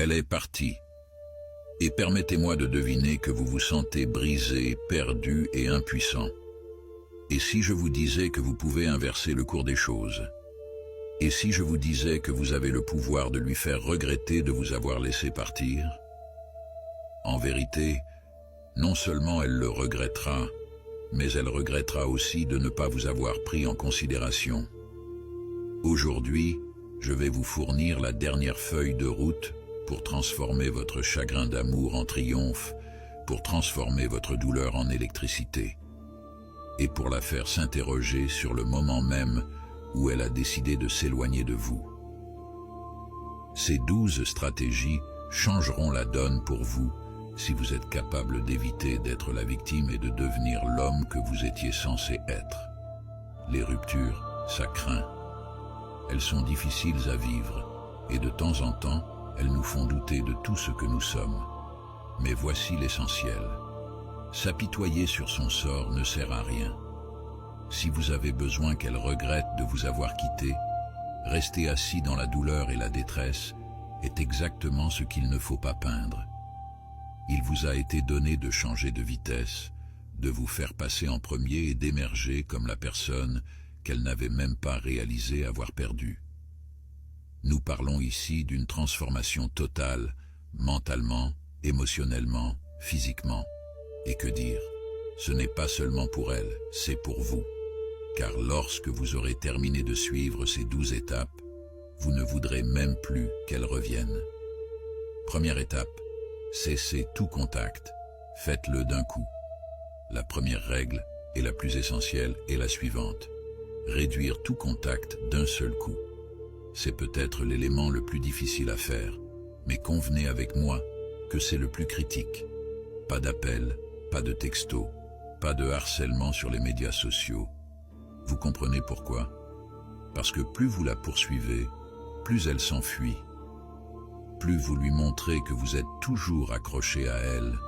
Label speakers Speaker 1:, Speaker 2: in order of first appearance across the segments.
Speaker 1: Elle est partie. Et permettez-moi de deviner que vous vous sentez brisé, perdu et impuissant. Et si je vous disais que vous pouvez inverser le cours des choses? Et si je vous disais que vous avez le pouvoir de lui faire regretter de vous avoir laissé partir? En vérité, non seulement elle le regrettera, mais elle regrettera aussi de ne pas vous avoir pris en considération. Aujourd'hui, je vais vous fournir la dernière feuille de route pour transformer votre chagrin d'amour en triomphe, pour transformer votre douleur en électricité, et pour la faire s'interroger sur le moment même où elle a décidé de s'éloigner de vous. Ces 12 stratégies changeront la donne pour vous si vous êtes capable d'éviter d'être la victime et de devenir l'homme que vous étiez censé être. Les ruptures, ça craint. Elles sont difficiles à vivre, et de temps en temps, elles nous font douter de tout ce que nous sommes. Mais voici l'essentiel. S'apitoyer sur son sort ne sert à rien. Si vous avez besoin qu'elle regrette de vous avoir quitté, rester assis dans la douleur et la détresse est exactement ce qu'il ne faut pas peindre. Il vous a été donné de changer de vitesse, de vous faire passer en premier et d'émerger comme la personne qu'elle n'avait même pas réalisé avoir perdue. Nous parlons ici d'une transformation totale, mentalement, émotionnellement, physiquement. Et que dire? Ce n'est pas seulement pour elle, c'est pour vous. Car lorsque vous aurez terminé de suivre ces 12 étapes, vous ne voudrez même plus qu'elles reviennent. Première étape, cessez tout contact. Faites-le d'un coup. La première règle, et la plus essentielle, est la suivante. Réduire tout contact d'un seul coup. C'est peut-être l'élément le plus difficile à faire, mais convenez avec moi que c'est le plus critique. Pas d'appel, pas de texto, pas de harcèlement sur les médias sociaux. Vous comprenez pourquoi? Parce que plus vous la poursuivez, plus elle s'enfuit. Plus vous lui montrez que vous êtes toujours accroché à elle,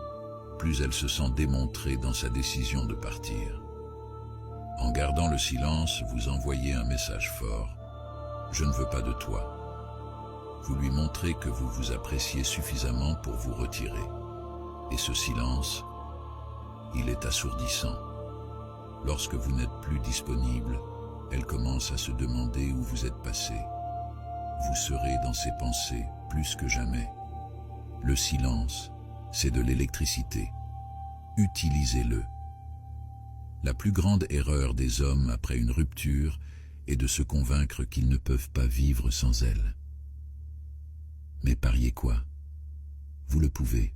Speaker 1: plus elle se sent démontrée dans sa décision de partir. En gardant le silence, vous envoyez un message fort. Je ne veux pas de toi. Vous lui montrez que vous vous appréciez suffisamment pour vous retirer. Et ce silence, il est assourdissant. Lorsque vous n'êtes plus disponible, elle commence à se demander où vous êtes passé. Vous serez dans ses pensées plus que jamais. Le silence, c'est de l'électricité. Utilisez-le. La plus grande erreur des hommes après une rupture est de se convaincre qu'ils ne peuvent pas vivre sans elle. Mais pariez quoi? Vous le pouvez.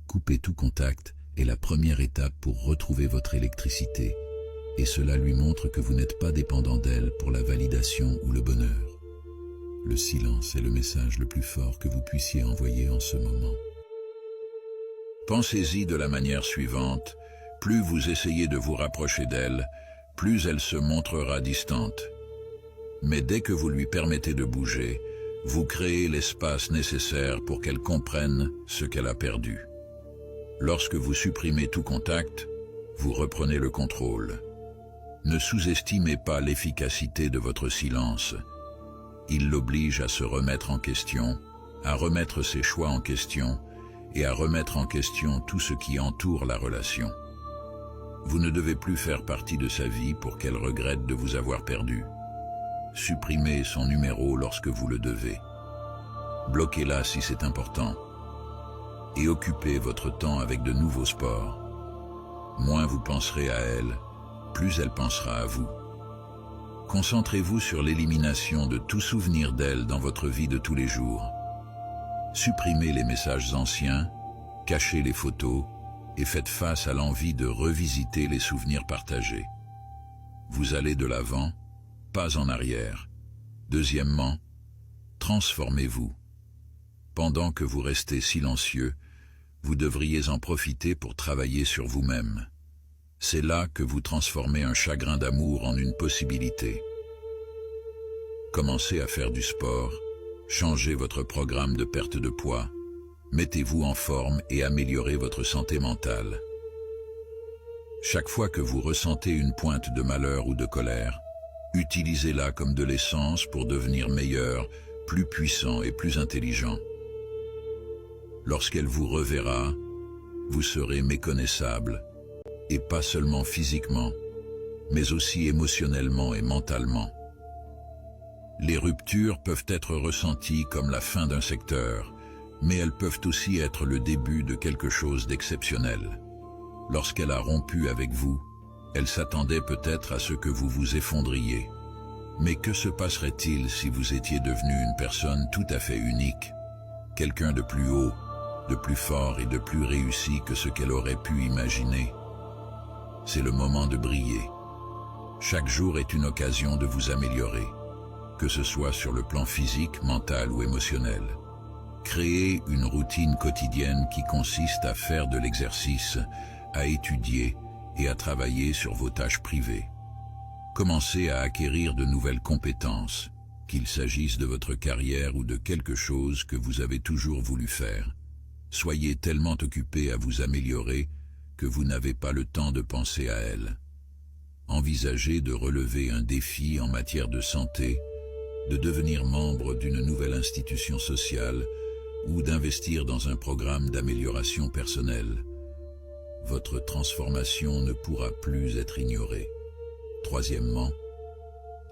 Speaker 1: Couper tout contact est la première étape pour retrouver votre électricité, et cela lui montre que vous n'êtes pas dépendant d'elle pour la validation ou le bonheur. Le silence est le message le plus fort que vous puissiez envoyer en ce moment. Pensez-y de la manière suivante. Plus vous essayez de vous rapprocher d'elle, plus elle se montrera distante. Mais dès que vous lui permettez de bouger, vous créez l'espace nécessaire pour qu'elle comprenne ce qu'elle a perdu. Lorsque vous supprimez tout contact, vous reprenez le contrôle. Ne sous-estimez pas l'efficacité de votre silence. Il l'oblige à se remettre en question, à remettre ses choix en question et à remettre en question tout ce qui entoure la relation. Vous ne devez plus faire partie de sa vie pour qu'elle regrette de vous avoir perdu. Supprimez son numéro lorsque vous le devez. Bloquez-la si c'est important. Et occupez votre temps avec de nouveaux sports. Moins vous penserez à elle, plus elle pensera à vous. Concentrez-vous sur l'élimination de tout souvenir d'elle dans votre vie de tous les jours. Supprimez les messages anciens, cachez les photos et faites face à l'envie de revisiter les souvenirs partagés. Vous allez de l'avant, pas en arrière. Deuxièmement, transformez-vous. Pendant que vous restez silencieux, vous devriez en profiter pour travailler sur vous-même. C'est là que vous transformez un chagrin d'amour en une possibilité. Commencez à faire du sport, changez votre programme de perte de poids, mettez-vous en forme et améliorez votre santé mentale. Chaque fois que vous ressentez une pointe de malheur ou de colère, utilisez-la comme de l'essence pour devenir meilleur, plus puissant et plus intelligent. Lorsqu'elle vous reverra, vous serez méconnaissable, et pas seulement physiquement, mais aussi émotionnellement et mentalement. Les ruptures peuvent être ressenties comme la fin d'un secteur, mais elles peuvent aussi être le début de quelque chose d'exceptionnel. Lorsqu'elle a rompu avec vous, elle s'attendait peut-être à ce que vous vous effondriez. Mais que se passerait-il si vous étiez devenu une personne tout à fait unique, quelqu'un de plus haut, de plus fort et de plus réussi que ce qu'elle aurait pu imaginer? C'est le moment de briller. Chaque jour est une occasion de vous améliorer, que ce soit sur le plan physique, mental ou émotionnel. Créez une routine quotidienne qui consiste à faire de l'exercice, à étudier et à travailler sur vos tâches privées. Commencez à acquérir de nouvelles compétences, qu'il s'agisse de votre carrière ou de quelque chose que vous avez toujours voulu faire. Soyez tellement occupé à vous améliorer que vous n'avez pas le temps de penser à elle. Envisagez de relever un défi en matière de santé, de devenir membre d'une nouvelle institution sociale ou d'investir dans un programme d'amélioration personnelle. Votre transformation ne pourra plus être ignorée. Troisièmement,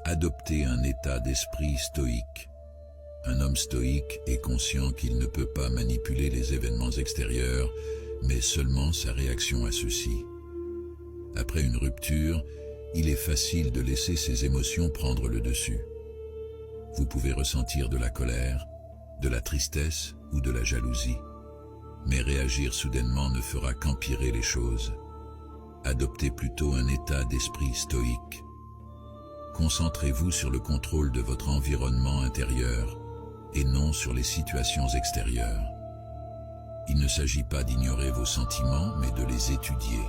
Speaker 1: adoptez un état d'esprit stoïque. Un homme stoïque est conscient qu'il ne peut pas manipuler les événements extérieurs, mais seulement sa réaction à ceux-ci. Après une rupture, il est facile de laisser ses émotions prendre le dessus. Vous pouvez ressentir de la colère, de la tristesse ou de la jalousie. Mais réagir soudainement ne fera qu'empirer les choses. Adoptez plutôt un état d'esprit stoïque. Concentrez-vous sur le contrôle de votre environnement intérieur et non sur les situations extérieures. Il ne s'agit pas d'ignorer vos sentiments, mais de les étudier.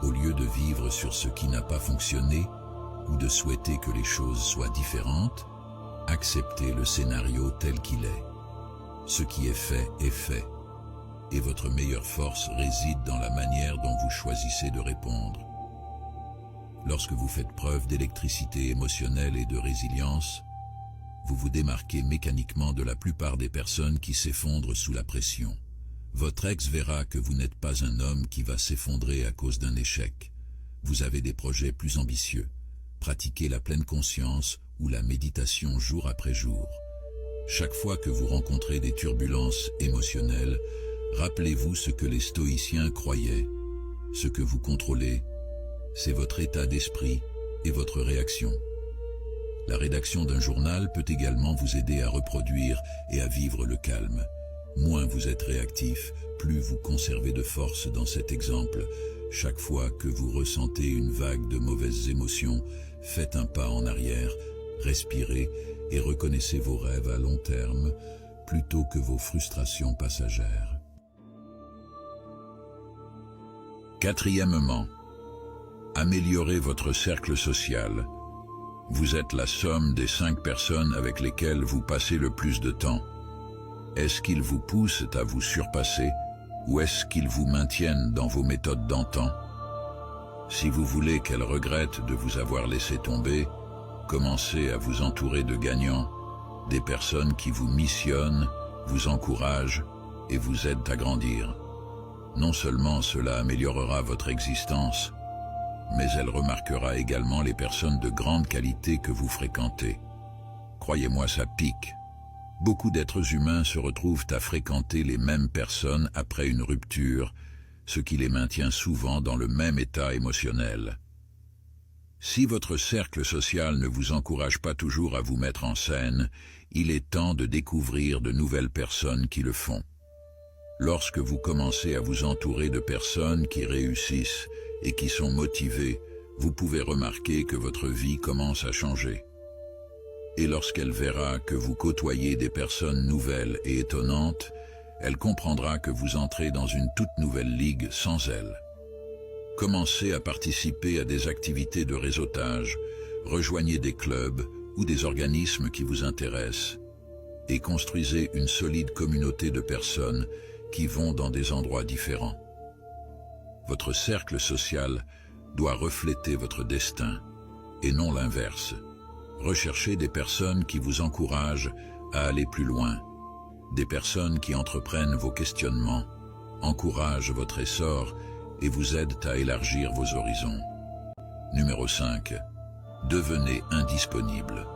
Speaker 1: Au lieu de vivre sur ce qui n'a pas fonctionné ou de souhaiter que les choses soient différentes, acceptez le scénario tel qu'il est. Ce qui est fait, et votre meilleure force réside dans la manière dont vous choisissez de répondre. Lorsque vous faites preuve d'électricité émotionnelle et de résilience, vous vous démarquez mécaniquement de la plupart des personnes qui s'effondrent sous la pression. Votre ex verra que vous n'êtes pas un homme qui va s'effondrer à cause d'un échec. Vous avez des projets plus ambitieux. Pratiquez la pleine conscience ou la méditation jour après jour. Chaque fois que vous rencontrez des turbulences émotionnelles, rappelez-vous ce que les stoïciens croyaient. Ce que vous contrôlez, c'est votre état d'esprit et votre réaction. La rédaction d'un journal peut également vous aider à reproduire et à vivre le calme. Moins vous êtes réactif, plus vous conservez de force dans cet exemple. Chaque fois que vous ressentez une vague de mauvaises émotions, faites un pas en arrière, respirez et reconnaissez vos rêves à long terme plutôt que vos frustrations passagères. Quatrièmement, améliorez votre cercle social. Vous êtes la somme des 5 personnes avec lesquelles vous passez le plus de temps. Est-ce qu'ils vous poussent à vous surpasser ou est-ce qu'ils vous maintiennent dans vos méthodes d'antan? Si vous voulez qu'elles regrettent de vous avoir laissé tomber, commencez à vous entourer de gagnants, des personnes qui vous missionnent, vous encouragent et vous aident à grandir. Non seulement cela améliorera votre existence, mais elle remarquera également les personnes de grande qualité que vous fréquentez. Croyez-moi, ça pique. Beaucoup d'êtres humains se retrouvent à fréquenter les mêmes personnes après une rupture, ce qui les maintient souvent dans le même état émotionnel. Si votre cercle social ne vous encourage pas toujours à vous mettre en scène, il est temps de découvrir de nouvelles personnes qui le font. Lorsque vous commencez à vous entourer de personnes qui réussissent et qui sont motivées, vous pouvez remarquer que votre vie commence à changer. Et lorsqu'elle verra que vous côtoyez des personnes nouvelles et étonnantes, elle comprendra que vous entrez dans une toute nouvelle ligue sans elle. Commencez à participer à des activités de réseautage, rejoignez des clubs ou des organismes qui vous intéressent, et construisez une solide communauté de personnes qui vont dans des endroits différents. Votre cercle social doit refléter votre destin, et non l'inverse. Recherchez des personnes qui vous encouragent à aller plus loin. Des personnes qui entreprennent vos questionnements, encouragent votre essor et vous aident à élargir vos horizons. Numéro 5. Devenez indisponible.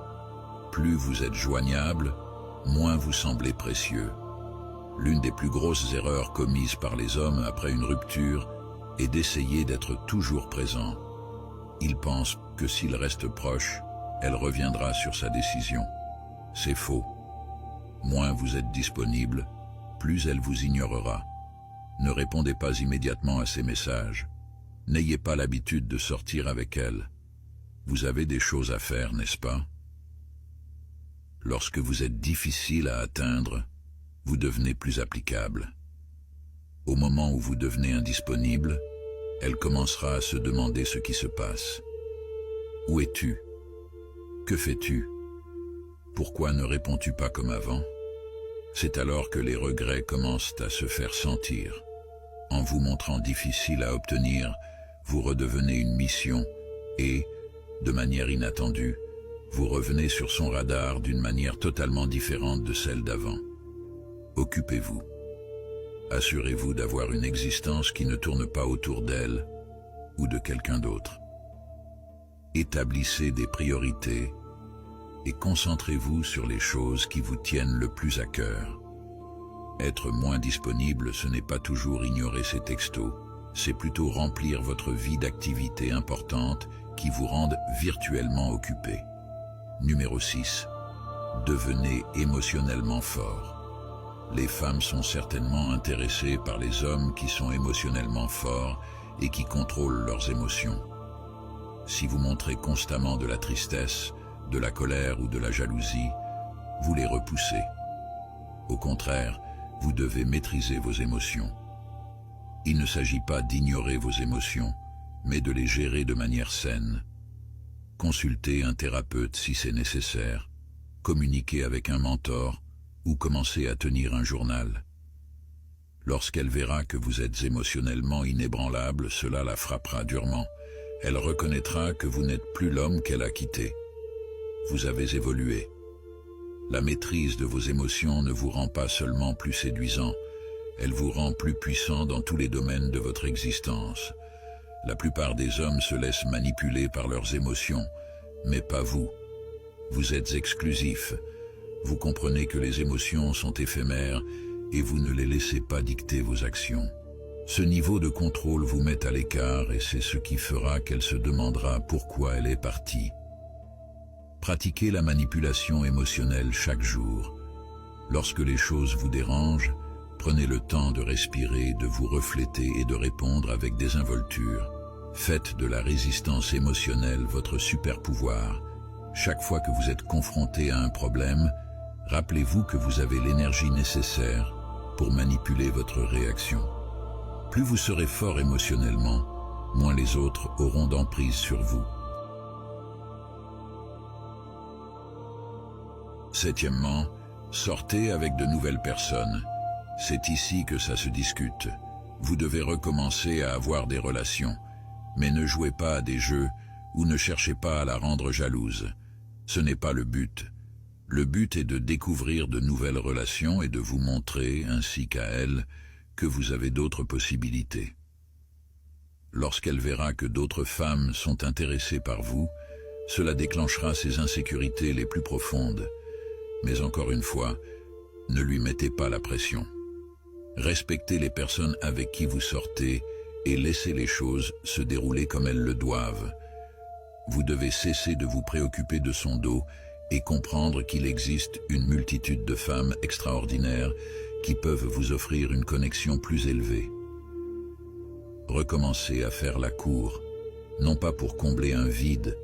Speaker 1: Plus vous êtes joignable, moins vous semblez précieux. L'une des plus grosses erreurs commises par les hommes après une rupture est d'essayer d'être toujours présent. Ils pensent que s'il reste proche, elle reviendra sur sa décision. C'est faux. Moins vous êtes disponible, plus elle vous ignorera. Ne répondez pas immédiatement à ses messages. N'ayez pas l'habitude de sortir avec elle. Vous avez des choses à faire, n'est-ce pas? Lorsque vous êtes difficile à atteindre, vous devenez plus applicable. Au moment où vous devenez indisponible, elle commencera à se demander ce qui se passe. Où es-tu? Que fais-tu? Pourquoi ne réponds-tu pas comme avant? C'est alors que les regrets commencent à se faire sentir. En vous montrant difficile à obtenir, vous redevenez une mission et, de manière inattendue, vous revenez sur son radar d'une manière totalement différente de celle d'avant. Occupez-vous. Assurez-vous d'avoir une existence qui ne tourne pas autour d'elle ou de quelqu'un d'autre. Établissez des priorités et concentrez-vous sur les choses qui vous tiennent le plus à cœur. Être moins disponible, ce n'est pas toujours ignorer ses textos, c'est plutôt remplir votre vie d'activités importantes qui vous rendent virtuellement occupé. Numéro 6. Devenez émotionnellement fort. Les femmes sont certainement intéressées par les hommes qui sont émotionnellement forts et qui contrôlent leurs émotions. Si vous montrez constamment de la tristesse, de la colère ou de la jalousie, vous les repoussez. Au contraire, vous devez maîtriser vos émotions. Il ne s'agit pas d'ignorer vos émotions, mais de les gérer de manière saine. Consultez un thérapeute si c'est nécessaire, communiquez avec un mentor ou commencez à tenir un journal. Lorsqu'elle verra que vous êtes émotionnellement inébranlable, cela la frappera durement. Elle reconnaîtra que vous n'êtes plus l'homme qu'elle a quitté. Vous avez évolué. La maîtrise de vos émotions ne vous rend pas seulement plus séduisant, elle vous rend plus puissant dans tous les domaines de votre existence. La plupart des hommes se laissent manipuler par leurs émotions, mais pas vous. Vous êtes exclusif. Vous comprenez que les émotions sont éphémères et vous ne les laissez pas dicter vos actions. Ce niveau de contrôle vous met à l'écart et c'est ce qui fera qu'elle se demandera pourquoi elle est partie. Pratiquez la manipulation émotionnelle chaque jour. Lorsque les choses vous dérangent, prenez le temps de respirer, de vous refléter et de répondre avec désinvolture. Faites de la résistance émotionnelle votre super pouvoir. Chaque fois que vous êtes confronté à un problème, rappelez-vous que vous avez l'énergie nécessaire pour manipuler votre réaction. Plus vous serez fort émotionnellement, moins les autres auront d'emprise sur vous. Septièmement, sortez avec de nouvelles personnes. C'est ici que ça se discute. Vous devez recommencer à avoir des relations, mais ne jouez pas à des jeux ou ne cherchez pas à la rendre jalouse. Ce n'est pas le but. Le but est de découvrir de nouvelles relations et de vous montrer, ainsi qu'à elle, que vous avez d'autres possibilités. Lorsqu'elle verra que d'autres femmes sont intéressées par vous, cela déclenchera ses insécurités les plus profondes. Mais encore une fois, ne lui mettez pas la pression. Respectez les personnes avec qui vous sortez et laissez les choses se dérouler comme elles le doivent. Vous devez cesser de vous préoccuper de son dos et comprendre qu'il existe une multitude de femmes extraordinaires qui peuvent vous offrir une connexion plus élevée. Recommencez à faire la cour, non pas pour combler un vide,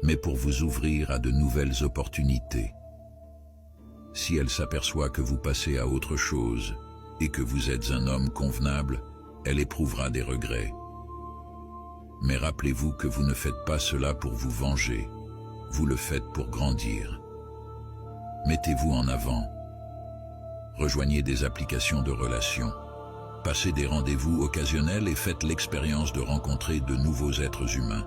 Speaker 1: mais pour vous ouvrir à de nouvelles opportunités. Si elle s'aperçoit que vous passez à autre chose et que vous êtes un homme convenable, elle éprouvera des regrets. Mais rappelez-vous que vous ne faites pas cela pour vous venger, vous le faites pour grandir. Mettez-vous en avant. Rejoignez des applications de relations. Passez des rendez-vous occasionnels et faites l'expérience de rencontrer de nouveaux êtres humains.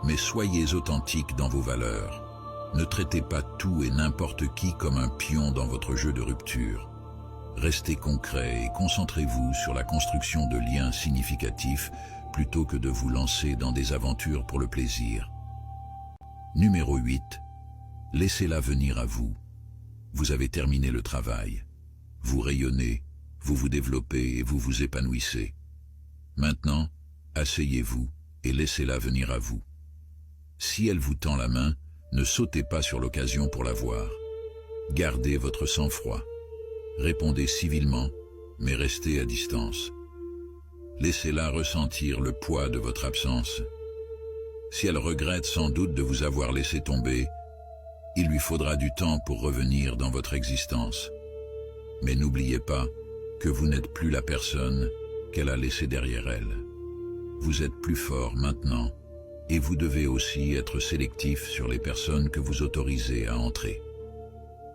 Speaker 1: Mais soyez authentique dans vos valeurs. Ne traitez pas tout et n'importe qui comme un pion dans votre jeu de rupture. Restez concret et concentrez-vous sur la construction de liens significatifs plutôt que de vous lancer dans des aventures pour le plaisir. Numéro 8. Laissez-la venir à vous. Vous avez terminé le travail. Vous rayonnez, vous vous développez et vous vous épanouissez. Maintenant, asseyez-vous et laissez-la venir à vous. Si elle vous tend la main, ne sautez pas sur l'occasion pour la voir. Gardez votre sang-froid. Répondez civilement, mais restez à distance. Laissez-la ressentir le poids de votre absence. Si elle regrette sans doute de vous avoir laissé tomber, il lui faudra du temps pour revenir dans votre existence. Mais n'oubliez pas que vous n'êtes plus la personne qu'elle a laissée derrière elle. Vous êtes plus fort maintenant, et vous devez aussi être sélectif sur les personnes que vous autorisez à entrer.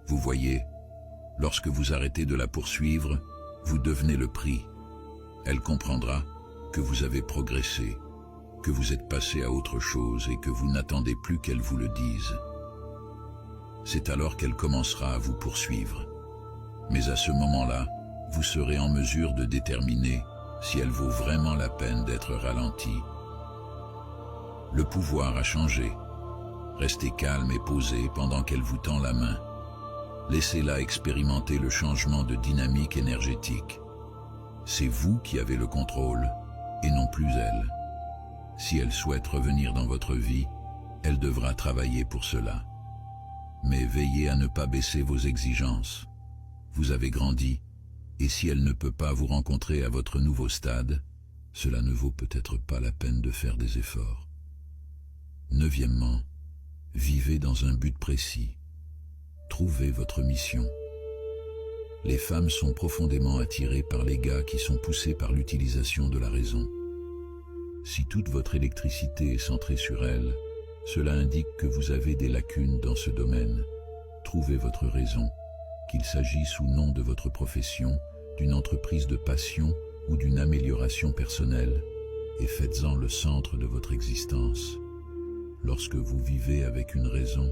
Speaker 1: Vous voyez, lorsque vous arrêtez de la poursuivre, vous devenez le prix. Elle comprendra que vous avez progressé, que vous êtes passé à autre chose et que vous n'attendez plus qu'elle vous le dise. C'est alors qu'elle commencera à vous poursuivre. Mais à ce moment-là, vous serez en mesure de déterminer si elle vaut vraiment la peine d'être ralentie. Le pouvoir a changé. Restez calme et posé pendant qu'elle vous tend la main. Laissez-la expérimenter le changement de dynamique énergétique. C'est vous qui avez le contrôle, et non plus elle. Si elle souhaite revenir dans votre vie, elle devra travailler pour cela. Mais veillez à ne pas baisser vos exigences. Vous avez grandi, et si elle ne peut pas vous rencontrer à votre nouveau stade, cela ne vaut peut-être pas la peine de faire des efforts. Neuvièmement, vivez dans un but précis. Trouvez votre mission. Les femmes sont profondément attirées par les gars qui sont poussés par l'utilisation de la raison. Si toute votre électricité est centrée sur elle, cela indique que vous avez des lacunes dans ce domaine. Trouvez votre raison, qu'il s'agisse ou non de votre profession, d'une entreprise de passion ou d'une amélioration personnelle, et faites-en le centre de votre existence. Lorsque vous vivez avec une raison,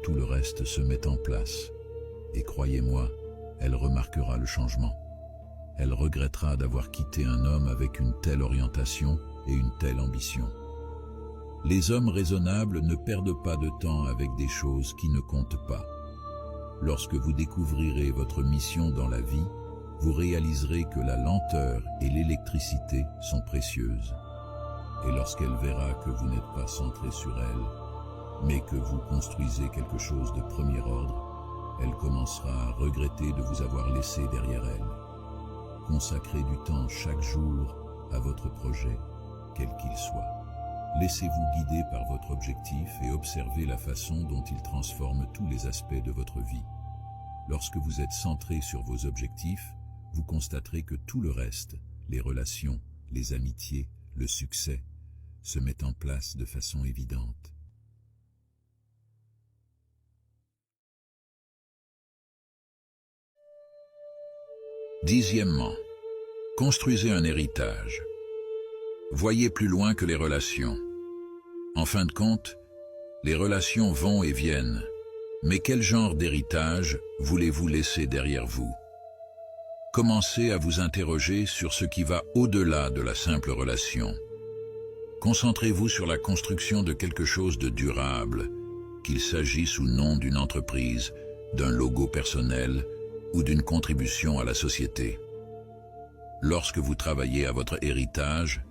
Speaker 1: tout le reste se met en place. Et croyez-moi, elle remarquera le changement. Elle regrettera d'avoir quitté un homme avec une telle orientation et une telle ambition. Les hommes raisonnables ne perdent pas de temps avec des choses qui ne comptent pas. Lorsque vous découvrirez votre mission dans la vie, vous réaliserez que la lenteur et l'électricité sont précieuses. Et lorsqu'elle verra que vous n'êtes pas centré sur elle, mais que vous construisez quelque chose de premier ordre, elle commencera à regretter de vous avoir laissé derrière elle. Consacrez du temps chaque jour à votre projet, quel qu'il soit. Laissez-vous guider par votre objectif et observez la façon dont il transforme tous les aspects de votre vie. Lorsque vous êtes centré sur vos objectifs, vous constaterez que tout le reste, les relations, les amitiés, le succès, se met en place de façon évidente. Dixièmement, construisez un héritage. Voyez plus loin que les relations. En fin de compte, les relations vont et viennent. Mais quel genre d'héritage voulez-vous laisser derrière vous? Commencez à vous interroger sur ce qui va au-delà de la simple relation. Concentrez-vous sur la construction de quelque chose de durable, qu'il s'agisse ou non d'une entreprise, d'un logo personnel ou d'une contribution à la société. Lorsque vous travaillez à votre héritage,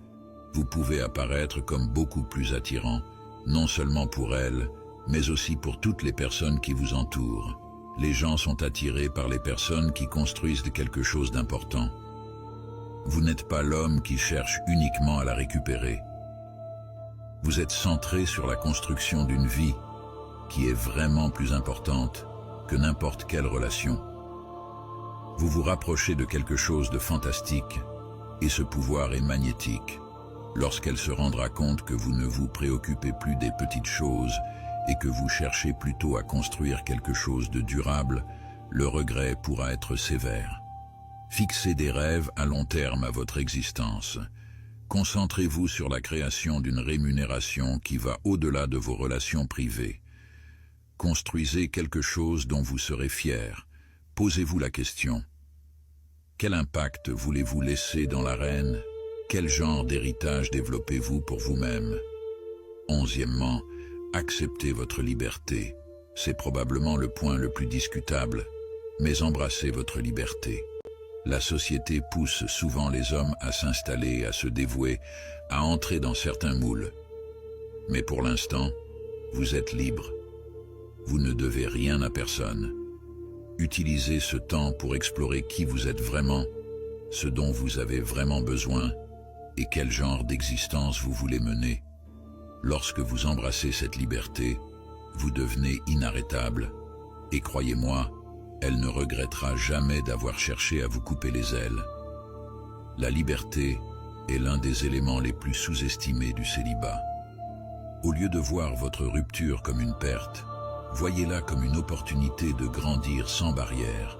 Speaker 1: vous pouvez apparaître comme beaucoup plus attirant, non seulement pour elle, mais aussi pour toutes les personnes qui vous entourent. Les gens sont attirés par les personnes qui construisent quelque chose d'important. Vous n'êtes pas l'homme qui cherche uniquement à la récupérer. Vous êtes centré sur la construction d'une vie qui est vraiment plus importante que n'importe quelle relation. Vous vous rapprochez de quelque chose de fantastique et ce pouvoir est magnétique. Lorsqu'elle se rendra compte que vous ne vous préoccupez plus des petites choses et que vous cherchez plutôt à construire quelque chose de durable, le regret pourra être sévère. Fixez des rêves à long terme à votre existence. Concentrez-vous sur la création d'une rémunération qui va au-delà de vos relations privées. Construisez quelque chose dont vous serez fier. Posez-vous la question. Quel impact voulez-vous laisser dans l'arène? Quel genre d'héritage développez-vous pour vous-même? 11e, acceptez votre liberté. C'est probablement le point le plus discutable, mais embrassez votre liberté. La société pousse souvent les hommes à s'installer, à se dévouer, à entrer dans certains moules. Mais pour l'instant, vous êtes libre. Vous ne devez rien à personne. Utilisez ce temps pour explorer qui vous êtes vraiment, ce dont vous avez vraiment besoin et quel genre d'existence vous voulez mener. Lorsque vous embrassez cette liberté, vous devenez inarrêtable. Et croyez-moi, elle ne regrettera jamais d'avoir cherché à vous couper les ailes. La liberté est l'un des éléments les plus sous-estimés du célibat. Au lieu de voir votre rupture comme une perte, voyez-la comme une opportunité de grandir sans barrière.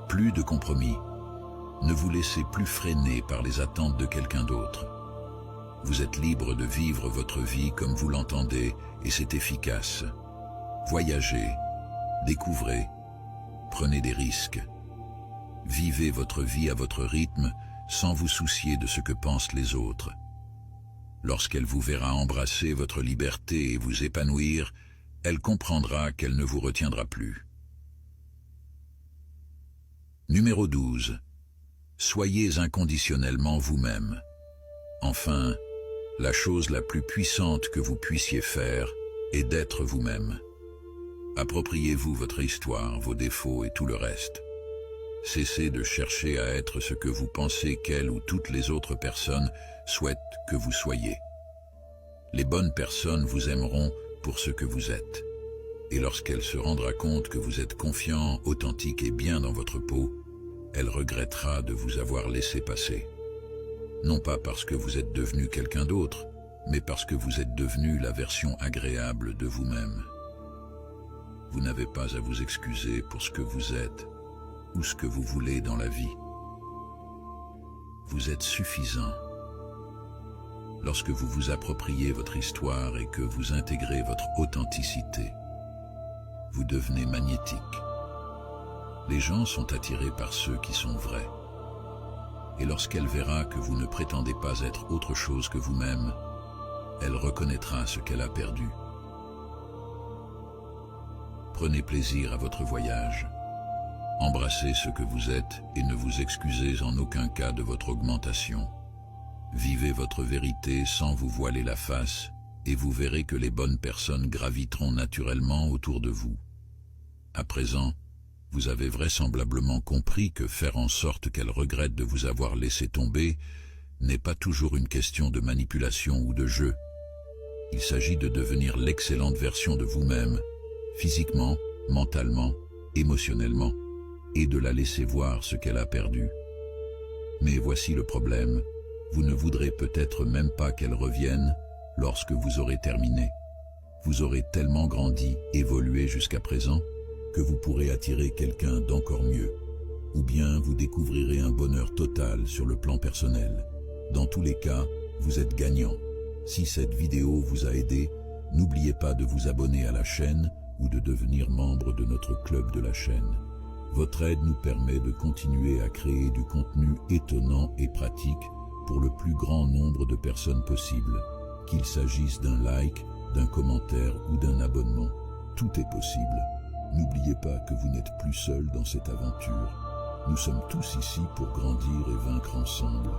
Speaker 1: Plus de compromis. Ne vous laissez plus freiner par les attentes de quelqu'un d'autre. Vous êtes libre de vivre votre vie comme vous l'entendez et c'est efficace. Voyagez, découvrez, prenez des risques. Vivez votre vie à votre rythme sans vous soucier de ce que pensent les autres. Lorsqu'elle vous verra embrasser votre liberté et vous épanouir, elle comprendra qu'elle ne vous retiendra plus. Numéro 12. Soyez inconditionnellement vous-même. Enfin, la chose la plus puissante que vous puissiez faire est d'être vous-même. Appropriez-vous votre histoire, vos défauts et tout le reste. Cessez de chercher à être ce que vous pensez qu'elle ou toutes les autres personnes souhaitent que vous soyez. Les bonnes personnes vous aimeront pour ce que vous êtes. Et lorsqu'elle se rendra compte que vous êtes confiant, authentique et bien dans votre peau, elle regrettera de vous avoir laissé passer. Non pas parce que vous êtes devenu quelqu'un d'autre, mais parce que vous êtes devenu la version agréable de vous-même. Vous n'avez pas à vous excuser pour ce que vous êtes ou ce que vous voulez dans la vie. Vous êtes suffisant. Lorsque vous vous appropriez votre histoire et que vous intégrez votre authenticité, vous devenez magnétique. Les gens sont attirés par ceux qui sont vrais. Et lorsqu'elle verra que vous ne prétendez pas être autre chose que vous-même, elle reconnaîtra ce qu'elle a perdu. Prenez plaisir à votre voyage. Embrassez ce que vous êtes et ne vous excusez en aucun cas de votre augmentation. Vivez votre vérité sans vous voiler la face et vous verrez que les bonnes personnes graviteront naturellement autour de vous. À présent, vous avez vraisemblablement compris que faire en sorte qu'elle regrette de vous avoir laissé tomber n'est pas toujours une question de manipulation ou de jeu. Il s'agit de devenir l'excellente version de vous-même, physiquement, mentalement, émotionnellement, et de la laisser voir ce qu'elle a perdu. Mais voici le problème, vous ne voudrez peut-être même pas qu'elle revienne lorsque vous aurez terminé. Vous aurez tellement grandi, évolué jusqu'à présent, que vous pourrez attirer quelqu'un d'encore mieux. Ou bien vous découvrirez un bonheur total sur le plan personnel. Dans tous les cas, vous êtes gagnant. Si cette vidéo vous a aidé, n'oubliez pas de vous abonner à la chaîne ou de devenir membre de notre club de la chaîne. Votre aide nous permet de continuer à créer du contenu étonnant et pratique pour le plus grand nombre de personnes possible. Qu'il s'agisse d'un like, d'un commentaire ou d'un abonnement, tout est possible. N'oubliez pas que vous n'êtes plus seul dans cette aventure. Nous sommes tous ici pour grandir et vaincre ensemble.